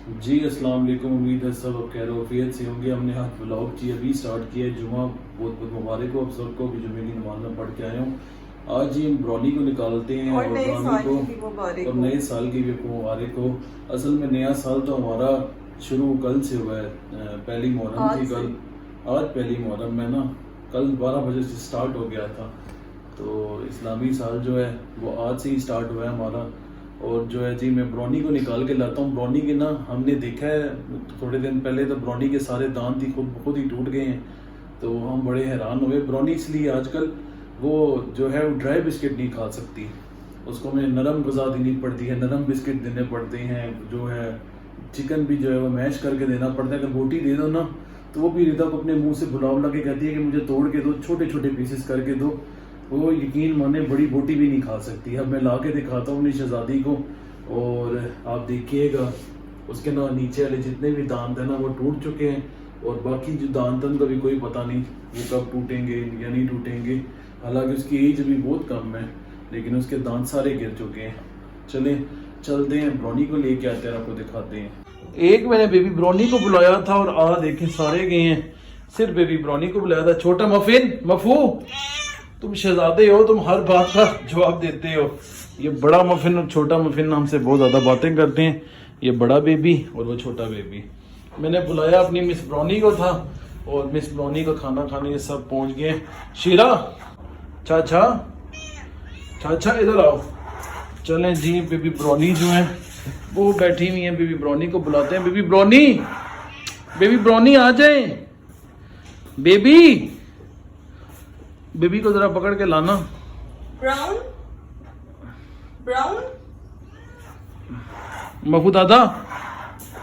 जी अस्सलाम वालेकुम। उम्मीद है सब खैर वफियत से होंगे। हमने आज व्लॉग जी अभी स्टार्ट किया है। जुमा बहुत बहुत मुबारक हो आप सबको। भी जुमे की नमाज में पढ़ के आए हूँ। आज ही हम ब्रौनी को निकालते हैं और और नए ब्रौनी साल को की भी मुबारक और हो। नए साल की भी आपको मुबारक हो। असल में नया साल तो हमारा शुरू कल से हुआ है। पहली मुहर्रम आज थी से कल। आज पहली मुहर्रम में ना कल 12 बजे से स्टार्ट हो गया था। तो इस्लामी साल जो है वो आज से ही स्टार्ट हुआ है हमारा। और जो है जी मैं ब्रौनी को निकाल के लाता हूँ। ब्रौनी के ना हमने देखा है थोड़े दिन पहले तो ब्रौनी के सारे दांत ही खुद ही टूट गए हैं। तो हम बड़े हैरान हुए। ब्रौनी इसलिए आजकल वो जो है वो ड्राई बिस्किट नहीं खा सकती। उसको हमें नरम गज़ा देनी पड़ती है, नरम बिस्किट देने पड़ते हैं। जो है चिकन भी जो है वो मैश करके देना पड़ता है। अगर बोटी दे दो ना तो वो भी रिता को अपने मुंह से बुला के कहती है कि मुझे तोड़ के दो, छोटे छोटे पीसेस करके दो। वो यकीन माने बड़ी बोटी भी नहीं खा सकती। अब मैं ला के दिखाता हूँ अपनी शहजादी को और आप देखिएगा उसके ना नीचे वाले जितने भी दांत हैं ना वो टूट चुके हैं। और बाकी जो दांत हैं उनका भी कोई पता नहीं वो कब टूटेंगे या नहीं टूटेंगे। हालांकि उसकी एज भी बहुत कम है लेकिन उसके दांत सारे गिर चुके हैं। चलें चलते हैं ब्रौनी को लेके आते हैं, आपको दिखाते हैं। एक मैंने बेबी ब्रौनी को बुलाया था और आ देखें सारे गए हैं। सिर्फ बेबी ब्रौनी को बुलाया था। छोटा मफिन मफू तुम शहजादे हो, तुम हर बात का जवाब देते हो। ये बड़ा मफिन और छोटा मफिन हमसे बहुत ज़्यादा बातें करते हैं। ये बड़ा बेबी और वो छोटा बेबी। मैंने बुलाया अपनी मिस ब्रौनी को था और मिस ब्रौनी का खाना खाने ये सब पहुंच गए। शीरा चाचा चाचा इधर आओ। चलें जी बेबी ब्रौनी जो है वो बैठी हुई है। बेबी ब्रौनी को बुलाते हैं। बेबी ब्रौनी आ जाए। बेबी बेबी को जरा पकड़ के लाना। ब्राउन ब्राउन मफू दादा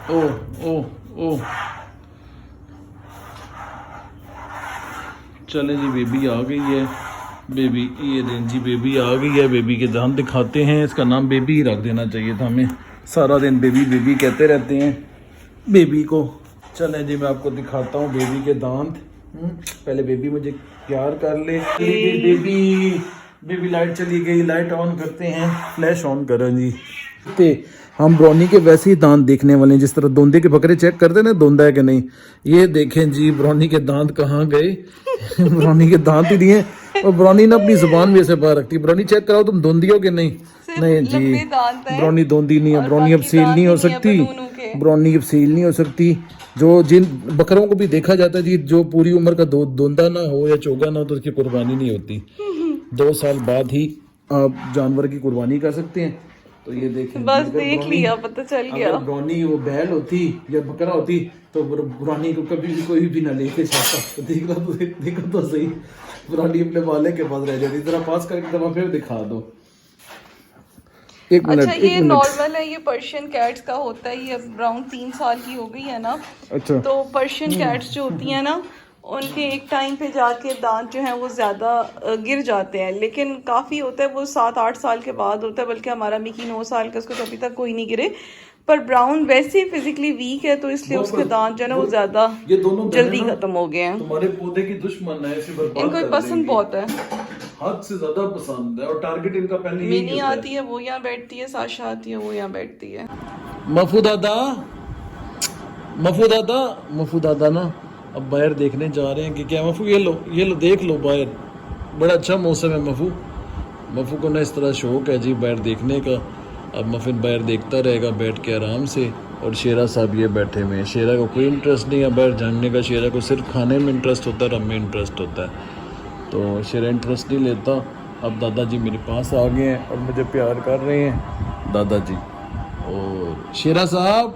ओ ओ ओ चले जी बेबी आ गई है। बेबी ये दें जी बेबी आ गई है। बेबी के दांत दिखाते हैं। इसका नाम बेबी ही रख देना चाहिए था हमें। सारा दिन बेबी बेबी कहते रहते हैं बेबी को। चलें जी मैं आपको दिखाता हूँ बेबी के दांत। पहले बेबी मुझे प्यार कर ले। बेबी बेबी लाइट चली गई। लाइट ऑन करते हैं। फ्लैश ऑन करो जी। हम ब्रौनी के वैसे ही दांत देखने वाले हैं जिस तरह दोंदे के बकरे चेक करते ना दोंदा है कि नहीं। ये देखें जी ब्रौनी के दांत कहाँ गए। ब्रौनी के दांत ही नहीं है। और ब्रौनी ना अपनी जुबान भी ऐसे बाहर रखती है। ब्रौनी चेक कराओ तुम दोंदी हो कि नहीं। नहीं जी ब्रौनी दोंदी नहीं है। ब्रौनी अब सील नहीं हो सकती। ब्रौनी अब सील नहीं हो सकती। जो जिन बकरों को भी देखा जाता है जी जो पूरी उम्र का दोंदा ना हो या चोगा ना हो तो उसकी कुर्बानी नहीं होती। 2 साल बाद ही आप जानवर की कुर्बानी कर सकते हैं। तो ये देखें बस देख लिया पता चल गया। अगर ब्रौनी वो बैल होती या बकरा होती तो ब्रौनी को कभी भी कोई भी ना लेके जाता। तो देखो तो सही ब्रौनी अपने वाले के पास रह जाती। जरा पास करके दफा फिर दिखा दो। एक मिनट। अच्छा ये नॉर्मल है, ये पर्शियन कैट्स का होता है। ये ब्राउन 3 साल की हो गई है ना। अच्छा तो पर्शियन कैट्स जो होती हैं ना उनके एक टाइम पे जाके दांत जो हैं वो ज़्यादा गिर जाते हैं। लेकिन काफ़ी होता है वो 7-8 साल के बाद होता है। बल्कि हमारा मिकी 9 साल का, उसको तो अभी तक कोई नहीं गिरे। पर ब्राउन वैसे ही फिजिकली वीक है तो इसलिए उसके दांत जो है ना वो ज़्यादा जल्दी ख़त्म हो गए हैं। तुम्हारे पौधे की दुश्मन है। इनको पसंद बहुत है, हद से ज्यादा पसंद है। और टारगेट इनका पहले मिनी आती है वो यहाँ बैठती है, साशा आती है वो यहाँ बैठती है। मफू दादा ना अब बाहर देखने जा रहे हैं कि क्या। मफू ये लो देख लो बाहर बड़ा अच्छा मौसम है। मफू को ना इस तरह शौक है जी बाहर देखने का। अब मफिन बाहर देखता रहेगा बैठ के आराम से। और शेरा साहब ये बैठे हुए हैं। शेरा को कोई इंटरेस्ट नहीं है बाहर जाने का। शेरा को सिर्फ खाने में इंटरेस्ट होता है, रम में इंटरेस्ट होता है। तो शेरा इंटरेस्ट नहीं लेता। अब दादाजी मेरे पास आ गए हैं और मुझे प्यार कर रहे हैं दादाजी। और शेरा साहब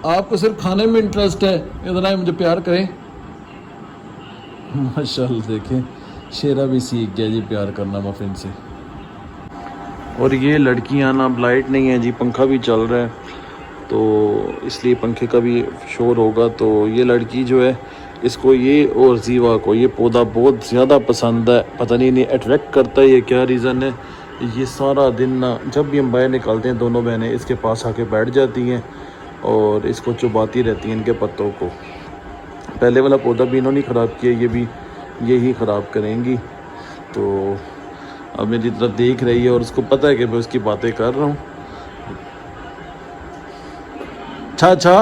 आपको सिर्फ खाने में इंटरेस्ट है, इतना ही मुझे प्यार करें। माशाल्लाह देखें शेरा भी सीख गया जी प्यार करना मफिन से। और ये लड़कियां ना अब लाइट नहीं है जी, पंखा भी चल रहा है तो इसलिए पंखे का भी शोर होगा। तो ये लड़की जो है इसको ये और जीवा को ये पौधा बहुत ज़्यादा पसंद है। पता नहीं अट्रैक्ट करता है ये क्या रीज़न है। ये सारा दिन ना जब भी हम बाहर निकलते हैं दोनों बहनें इसके पास आके बैठ जाती हैं और इसको चुबाती रहती हैं इनके पत्तों को। पहले वाला पौधा भी इन्होंने ख़राब किया, ये भी यही ख़राब करेंगी। तो अब मेरी तरफ देख रही है और उसको पता है कि मैं उसकी बातें कर रहा हूँ। अच्छा,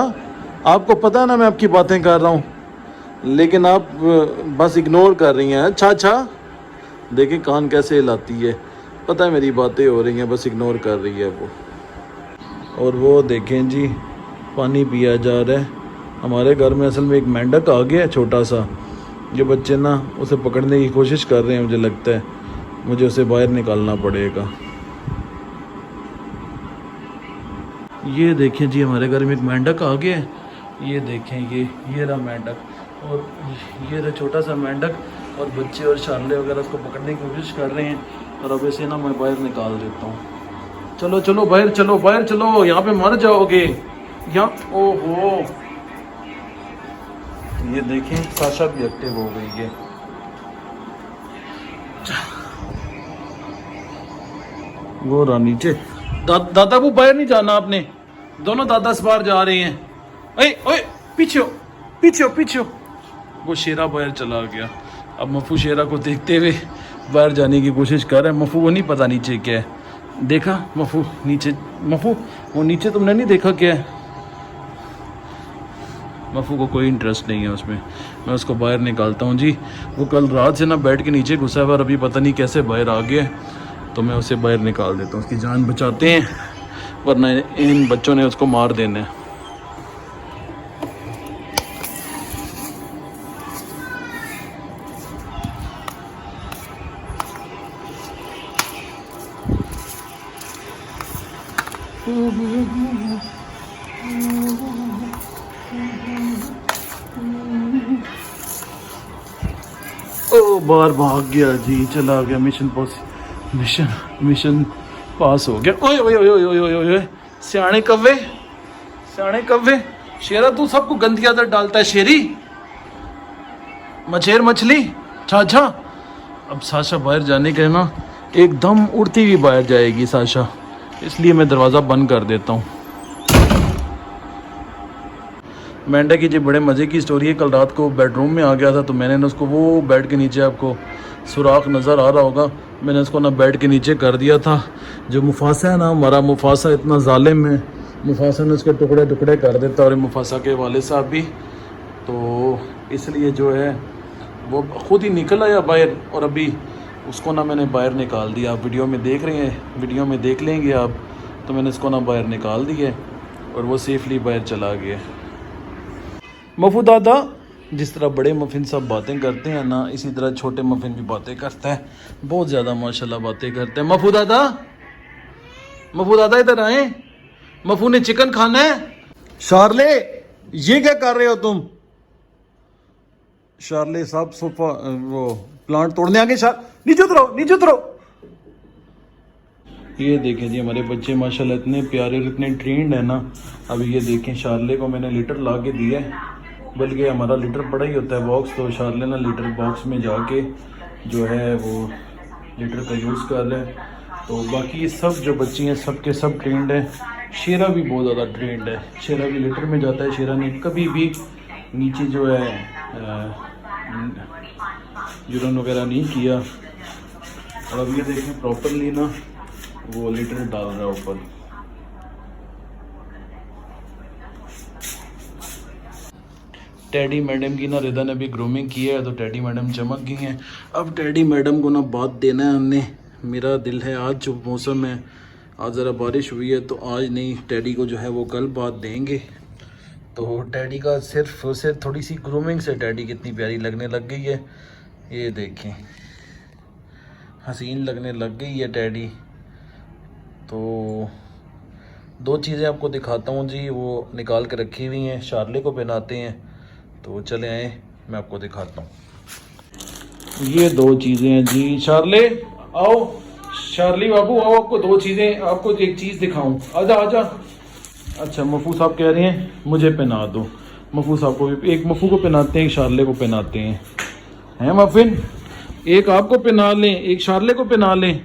आपको पता है ना मैं आपकी बातें कर रहा हूँ, लेकिन आप बस इग्नोर कर रही हैं। अच्छा, देखें कान कैसे हिलाती है, पता है मेरी बातें हो रही हैं, बस इग्नोर कर रही है वो। और वो देखें जी, पानी पिया जा रहा है। हमारे घर में असल में एक मेंढक आ गया है छोटा सा, जो बच्चे ना उसे पकड़ने की कोशिश कर रहे हैं। मुझे लगता है मुझे उसे बाहर निकालना पड़ेगा। ये देखें जी, हमारे घर में एक मेंढक आ गया है। ये देखें, ये रहा मेंढक, और ये रहा छोटा सा मेंढक, और बच्चे और शार्ले वगैरह उसको पकड़ने की कोशिश कर रहे हैं। और अब इसे ना मैं बाहर निकाल देता हूँ। चलो बाहर चलो, यहाँ पे मर जाओगे यहाँ। ओहो, ये देखें साशा भी एक्टिव हो गई है। वो रहा नीचे। दादा वो बाहर नहीं जाना आपने, दोनों दादा से बाहर जा रहे हैं। ओए पीछे हो। वो शेरा बाहर चला गया। अब मफू शेरा को देखते हुए बाहर जाने की कोशिश कर रहा है। मफू को नहीं पता नीचे क्या है। देखा मफू वो नीचे तुमने नहीं देखा क्या है? मफू को कोई इंटरेस्ट नहीं है उसमें। मैं उसको बाहर निकालता हूँ जी। वो कल रात से ना बेड के नीचे घुसा हुआ और अभी पता नहीं कैसे बाहर आ गया, तो मैं उसे बाहर निकाल देता हूँ। उसकी जान बचाते हैं, वरना इन बच्चों ने उसको मार देना है। ओ बाहर भाग गया जी, चला गया। मिशन पास हो गया। ओए सियाने कव्वे, शेरा तू सबको गंदी आदत डालता है शेरी, मछेर मछली। अच्छा, अब साशा बाहर जाने के ना एकदम उड़ती हुई बाहर जाएगी साशा, इसलिए मैं दरवाज़ा बंद कर देता हूँ। मेंढक की जो बड़े मज़े की स्टोरी है, कल रात को बेडरूम में आ गया था, तो मैंने उसको वो बेड के नीचे, आपको सुराख नज़र आ रहा होगा, मैंने उसको ना बेड के नीचे कर दिया था। जो मुफासा है ना हमारा, मुफासा इतना जालिम है, मुफासा ने उसके टुकड़े टुकड़े कर देता, और मुफासा के वाले साहब भी, तो इसलिए जो है वो ख़ुद ही निकल आया बाहर, और अभी उसको ना मैंने बाहर निकाल दिया। आप वीडियो में देख रहे हैं, वीडियो में देख लेंगे आप, तो मैंने इसको ना बाहर निकाल दिया और वो सेफली बाहर चला गया। मफू दादा, जिस तरह बड़े मफिन सब बातें करते हैं ना, इसी तरह छोटे मफिन भी बातें करता है, बहुत ज़्यादा माशाल्लाह बातें करते हैं। मफू दादा इधर आए, मफू ने चिकन खाना है। शार्ले, ये क्या कर रहे हो तुम? शार्ले साहब सोफा वो प्लांट तोड़ने आगे। नीचे उतरो। ये देखें जी, हमारे बच्चे माशाल्लाह इतने प्यारे और इतने ट्रेंड है ना। अभी ये देखें, शार्ले को मैंने लीटर ला के दिया है, बल्कि हमारा लीटर बड़ा ही होता है बॉक्स, तो शार्ले ना लीटर बॉक्स में जाके जो है वो लीटर का यूज़ कर रहे हैं। तो बाकी सब जो बच्ची हैं सब के सब ट्रेंड है। शेरा भी बहुत ज़्यादा ट्रेंड है, शेरा भी लीटर में जाता है। शेरा ने कभी भी नीचे जो है यूरिन वगैरह नहीं किया। और अब ये देखें प्रॉपरली ना वो लीटर डाल रहा है ऊपर। टेडी मैडम की ना रिदा ने भी ग्रूमिंग की है, तो टेडी मैडम चमक गई हैं। अब टेडी मैडम को ना बात देना है हमने। मेरा दिल है, आज जो मौसम है, आज ज़रा बारिश हुई है, तो आज नहीं, टेडी को जो है वो कल बात देंगे। तो टेडी का सिर्फ थोड़ी सी ग्रूमिंग से टेडी कितनी प्यारी लगने लग गई है। ये देखें, हसीन लगने लग गई है टेडी। तो दो चीज़ें आपको दिखाता हूँ जी, वो निकाल के रखी हुई हैं, शार्ले को पहनाते हैं। तो चले आए, मैं आपको दिखाता हूँ। ये दो चीज़ें हैं जी। शार्ले आओ, शार्ली बाबू आओ, आपको दो चीज़ें, आपको एक चीज़ दिखाऊं। आजा। अच्छा, मफू साहब कह रहे हैं मुझे पहना दो। मफू साहब को भी, एक मफू को पहनाते हैं, एक शार्ले को पहनाते हैं मफिन। एक आपको पहना लें, एक शार्ले को पहना लें।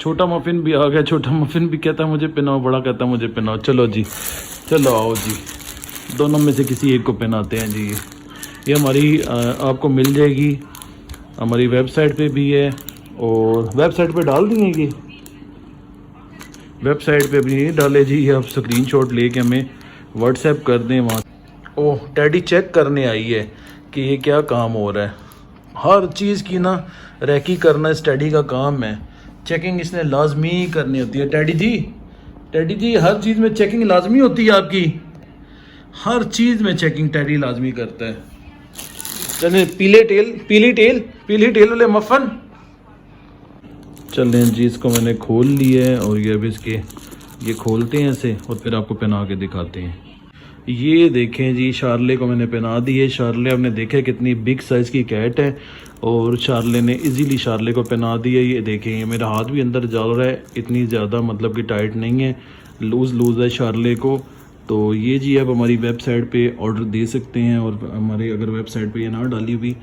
छोटा मफिन भी आ गया, छोटा मफिन भी कहता है मुझे पहनाओ, बड़ा कहता है मुझे पहनाओ। चलो जी, चलो आओ जी, दोनों में से किसी एक को पहनाते हैं जी। ये हमारी आपको मिल जाएगी, हमारी वेबसाइट पे भी है, और वेबसाइट पे डाल दिए। ये वेबसाइट पे भी नहीं डाले जी, आप स्क्रीनशॉट लेके हमें व्हाट्सएप कर दें वहाँ। ओह डैडी चेक करने आई है कि ये क्या काम हो रहा है। हर चीज़ की ना रैकी करना स्टडी का काम है, चेकिंग इसने लाजमी करनी होती है। डैडी जी हर चीज़ में चेकिंग लाजमी होती है आपकी, हर चीज़ में चेकिंग डैडी लाजमी करता है। चलें पीली टेल वाले मफ़न। चलें जी इसको मैंने खोल लिया है और ये अभी इसके ये खोलते हैं इसे और फिर आपको पहना के दिखाते हैं। ये देखें जी शार्ले को मैंने पहना दी है। शार्ले आपने देखा कितनी बिग साइज़ की कैट है और शार्ले ने इजीली शार्ले को पहना दी है। ये देखें ये मेरा हाथ भी अंदर जा रहा है, इतनी ज़्यादा मतलब कि टाइट नहीं है, लूज़ है शार्ले को। तो ये जी आप हमारी वेबसाइट पे ऑर्डर दे सकते हैं और हमारी अगर वेबसाइट पे ये ना डाली हुई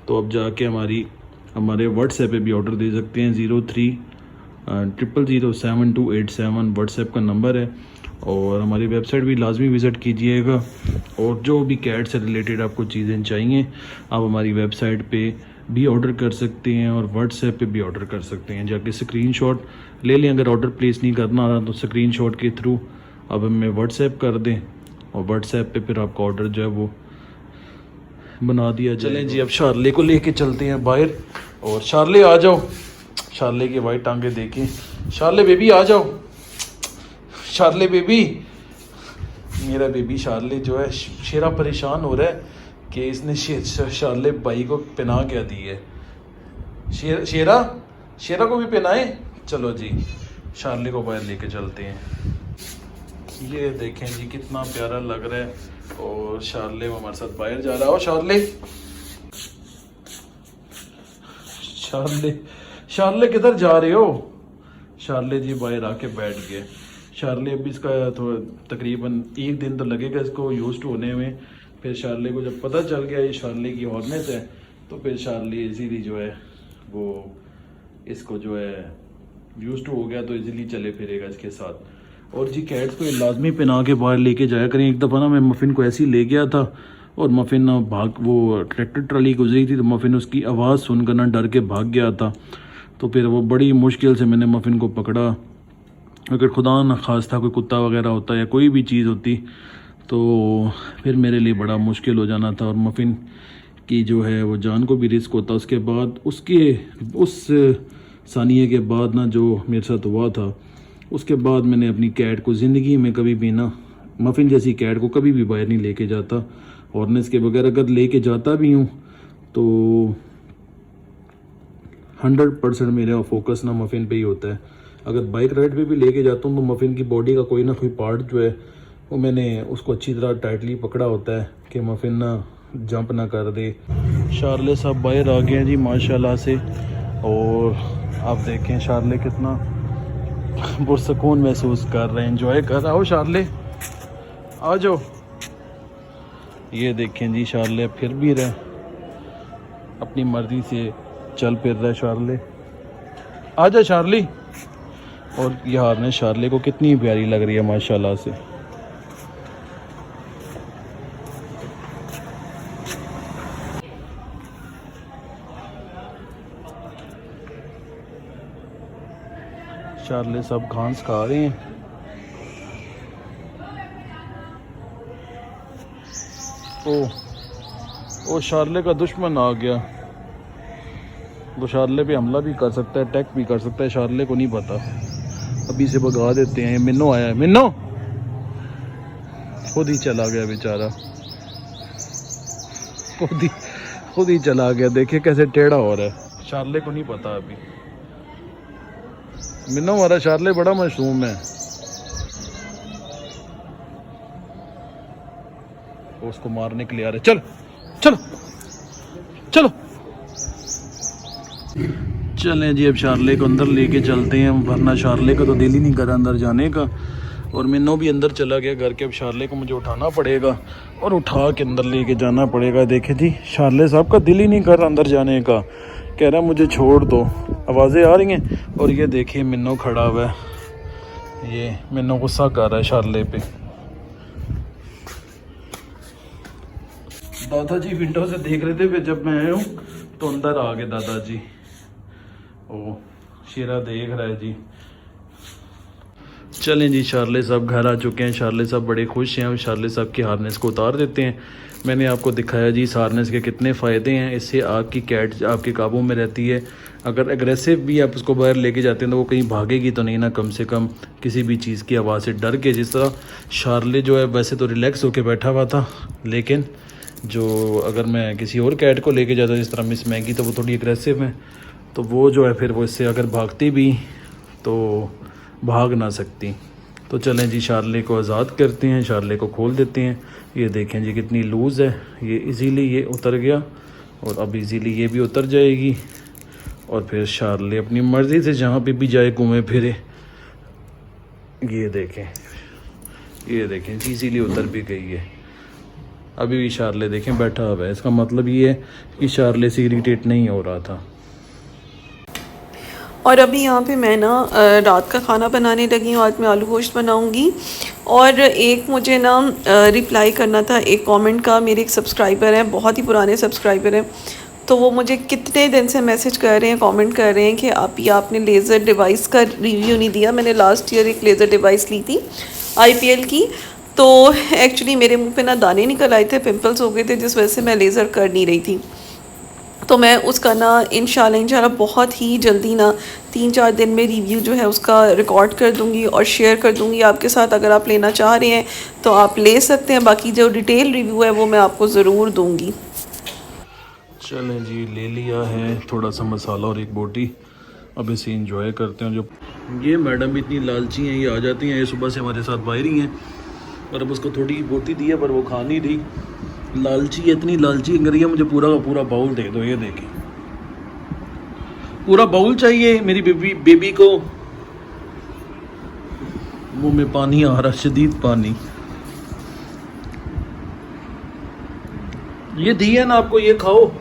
तो आप जाके हमारे व्हाट्सएप पे भी ऑर्डर दे सकते हैं। 03000727 व्हाट्सएप का नंबर है और हमारी वेबसाइट भी लाजमी विज़िट कीजिएगा। और जो भी कैट से रिलेटेड आपको चीज़ें चाहिए आप हमारी वेबसाइट पे भी ऑर्डर कर सकते हैं और व्हाट्सएप पे भी ऑर्डर कर सकते हैं। जाके स्क्रीनशॉट ले लें, अगर ऑर्डर प्लेस नहीं करना आ रहा तो स्क्रीनशॉट के थ्रू अब हमें व्हाट्सएप कर दें और व्हाट्सएप पे फिर आपका ऑर्डर जो है वो बना दिया जाए। चलें जी अब शार्ले को लेके चलते हैं बाहर। और शार्ले आ जाओ, शार्ले की वाइट टांगे देखें। शार्ले बेबी आ जाओ, शार्ले बेबी। मेरा बेबी शार्ले जो है शेरा परेशान हो रहा है कि इसने शार्ले भाई को पहना क्या दी है। शेरा को भी पहनाए। चलो जी शार्ले को बाहर लेके चलते हैं। ये देखें जी कितना प्यारा लग रहा है और शार्ले हमारे साथ बाहर जा रहा हो। शार्ले किधर जा रहे हो? शार्ले जी बाहर आके बैठ गए। शार्ले अभी इसका थोड़ा तकरीबन 1 दिन तो लगेगा इसको यूज टू होने में। फिर शार्ले को जब पता चल गया ये शार्ले की हॉर्नेस है तो फिर शार्ले इजीली जो है वो इसको जो है यूज टू हो गया तो इजीली चले फिरेगा इसके साथ। और जी कैट्स को लाजमी पहना के बाहर लेके जाया करें। एक दफ़ा ना मैं मफ़िन को ऐसे ही ले गया था और मफ़िन ना वो ट्रैक्टर ट्राली गुजरी थी तो मफ़िन उसकी आवाज़ सुनकर ना डर के भाग गया था। तो फिर वो बड़ी मुश्किल से मैंने मफ़िन को पकड़ा। अगर खुदा न खास्ता कोई कुत्ता वगैरह होता या कोई भी चीज़ होती तो फिर मेरे लिए बड़ा मुश्किल हो जाना था और मफ़िन की जो है वो जान को भी रिस्क होता। उसके बाद उस सानिये के बाद ना जो मेरे साथ हुआ था उसके बाद मैंने अपनी कैट को ज़िंदगी में कभी भी ना मफ़िन जैसी कैट को कभी भी बाहर नहीं लेके जाता। हॉर्नेस के बगैर अगर लेके जाता भी हूँ तो 100% मेरा फोकस ना मफ़िन पे ही होता है। अगर बाइक राइड पे भी लेके जाता हूँ तो मफ़िन की बॉडी का कोई ना कोई पार्ट जो है वो मैंने उसको अच्छी तरह टाइटली पकड़ा होता है कि मफ़िन ना जंप ना कर दे। शार्ले साहब बाहर आ गए हैं जी माशाल्लाह से। और आप देखें शार्ले कितना पुरसकून महसूस कर रहे हैं, एंजॉय कर रहा हो। शार्ले आ जाओ। ये देखें जी शार्ले फिर भी रहे, अपनी मर्जी से चल फिर रहा है शार्ले। आ जा शार्ली। और ये हारने शार्ले को कितनी प्यारी लग रही है माशाल्लाह से। शार्ले सब घास खा रहे हैं। ओ शार्ले का दुश्मन आ गया। वो शार्ले पे हमला भी कर सकता है, अटैक भी कर सकता है, शार्ले को नहीं पता। अभी से भगा देते हैं। मिन्नो आया है, मिन्नो खुद ही चला गया बेचारा, खुद ही चला गया। देखिए कैसे टेढ़ा हो रहा है, शार्ले को नहीं पता अभी। मिन्नो हमारा शार्ले बड़ा मासूम है। उसको मारने के लिए आ रहे। चलो चलें जी अब शार्ले को अंदर लेके चलते हैं, वरना शार्ले का तो दिल ही नहीं कर रहा अंदर जाने का। और मिन्नो भी अंदर चला गया घर के। अब शार्ले को मुझे उठाना पड़ेगा और उठा के अंदर लेके जाना पड़ेगा। देखे जी शार्ले साहब का दिल ही नहीं कर रहा अंदर जाने का, कह रहा मुझे छोड़ दो। आवाज़ें आ रही हैं। और ये देखिए मिन्नो खड़ा हुआ है, ये मिन्नो गुस्सा कर रहा है शार्ले पे। दादाजी विंडो से देख रहे थे, फिर जब मैं आया हूँ तो अंदर आ गए दादाजी। ओ शेरा देख रहा है जी। चलें जी, शार्ले साहब घर आ चुके हैं। शार्ले साहब बड़े खुश हैं। शार्ले साहब की हार्नेस को उतार देते हैं। मैंने आपको दिखाया जी इस हार्नेस के कितने फ़ायदे हैं। इससे आपकी कैट आपके काबू में रहती है। अगर एग्रेसिव भी आप उसको बाहर लेके जाते हैं तो वो कहीं भागेगी तो नहीं ना, कम से कम किसी भी चीज़ की आवाज़ से डर के। जिस तरह शार्ले जो है वैसे तो रिलैक्स होकर बैठा हुआ था, लेकिन जो अगर मैं किसी और कैट को लेके जाता जिस तरह मिस मैगी, तो वो थोड़ी एग्रेसिव है, तो वो जो है फिर वो इससे अगर भागती भी तो भाग ना सकती। तो चलें जी, शार्ले को आज़ाद करते हैं, शार्ले को खोल देते हैं। ये देखें जी कितनी लूज़ है, ये इजीली ये उतर गया और अब इजीली ये भी उतर जाएगी और फिर शार्ले अपनी मर्ज़ी से जहाँ पे भी जाए घूमे फिरे। ये देखें जी इजीली उतर भी गई है। अभी भी शार्ले देखें बैठा हुआ है, इसका मतलब ये है कि शार्ले से इरिटेट नहीं हो रहा था। और अभी यहाँ पे मैं ना रात का खाना बनाने लगी हूँ। आज मैं आलू गोश्त बनाऊँगी। और एक मुझे ना रिप्लाई करना था एक कमेंट का। मेरे एक सब्सक्राइबर हैं, बहुत ही पुराने सब्सक्राइबर हैं, तो वो मुझे कितने दिन से मैसेज कर रहे हैं, कमेंट कर रहे हैं कि आपने लेज़र डिवाइस का रिव्यू नहीं दिया। मैंने लास्ट ईयर एक लेज़र डिवाइस ली थी IPL की, तो एक्चुअली मेरे मुँह पे ना दाने निकल आए थे, पिंपल्स हो गए थे, जिस वजह से मैं लेज़र कर नहीं रही थी। तो मैं उसका ना इंशाल्लाह बहुत ही जल्दी ना 3-4 दिन में रिव्यू जो है उसका रिकॉर्ड कर दूंगी और शेयर कर दूंगी आपके साथ। अगर आप लेना चाह रहे हैं तो आप ले सकते हैं, बाकी जो डिटेल रिव्यू है वो मैं आपको ज़रूर दूंगी। चलें जी, ले लिया है थोड़ा सा मसाला और एक बोटी। अब इसे इंजॉय करते हैं। जो ये मैडम इतनी लालची हैं, ये आ जाती हैं, ये सुबह से हमारे साथ बाहर ही हैं और अब उसको थोड़ी बोटी दी है पर वो खा नहीं रही। लालची इतनी लालची अंगरिया, मुझे पूरा का पूरा बाउल दे दो। ये देखें पूरा बाउल चाहिए मेरी बेबी को। मुंह में पानी आ रहा, शदीद पानी। ये दी है ना आपको, ये खाओ।